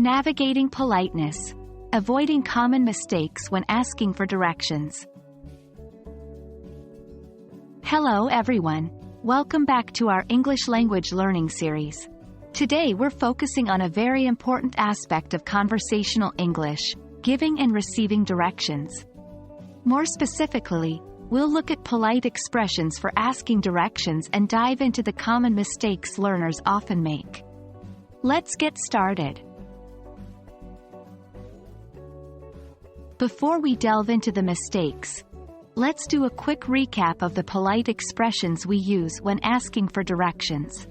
Navigating politeness. Avoiding common mistakes when asking for directions. Hello everyone. Welcome back to our English language learning series. Today we're focusing on a very important aspect of conversational English, giving and receiving directions. More specifically, we'll look at polite expressions for asking directions and dive into the common mistakes learners often make. Let's get started. Before we delve into the mistakes, let's do a quick recap of the polite expressions we use when asking for directions.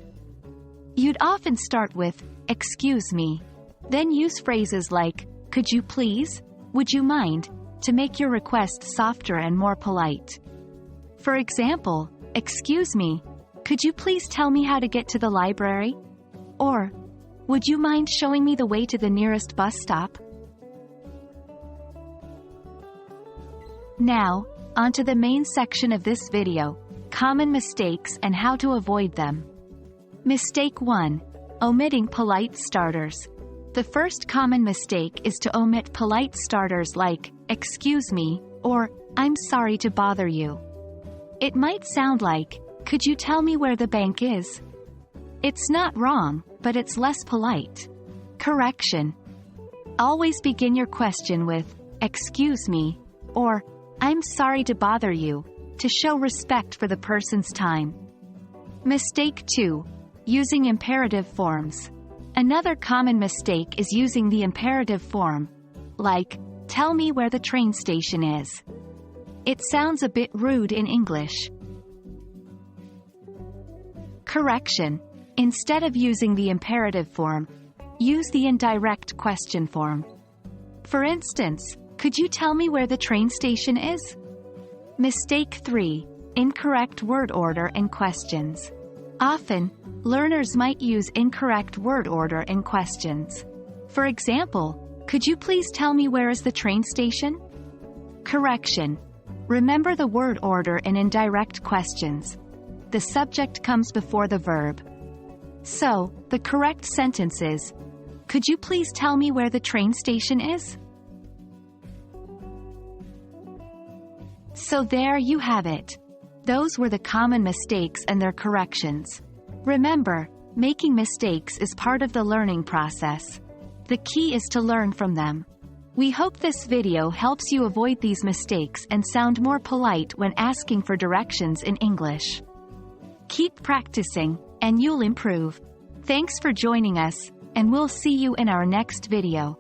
You'd often start with, "Excuse me," then use phrases like, "Could you please?" "Would you mind?" to make your request softer and more polite. For example, "Excuse me, could you please tell me how to get to the library?" Or, "Would you mind showing me the way to the nearest bus stop?" Now, onto the main section of this video, common mistakes and how to avoid them. Mistake 1. Omitting polite starters. The first common mistake is to omit polite starters like, "Excuse me," or, "I'm sorry to bother you." It might sound like, "Could you tell me where the bank is?" It's not wrong, but it's less polite. Correction. Always begin your question with, "Excuse me," or, "I'm sorry to bother you," to show respect for the person's time. Mistake 2. Using imperative forms. Another common mistake is using the imperative form, like, "Tell me where the train station is." It sounds a bit rude in English. Correction. Instead of using the imperative form, use the indirect question form. For instance, "Could you tell me where the train station is?" Mistake 3. Incorrect word order in questions. Often, learners might use incorrect word order in questions. For example, "Could you please tell me where is the train station?" Correction. Remember the word order in indirect questions. The subject comes before the verb. So, the correct sentence is, "Could you please tell me where the train station is?" So there you have it. Those were the common mistakes and their corrections. Remember, making mistakes is part of the learning process. The key is to learn from them. We hope this video helps you avoid these mistakes and sound more polite when asking for directions in English. Keep practicing, and you'll improve. Thanks for joining us, and we'll see you in our next video.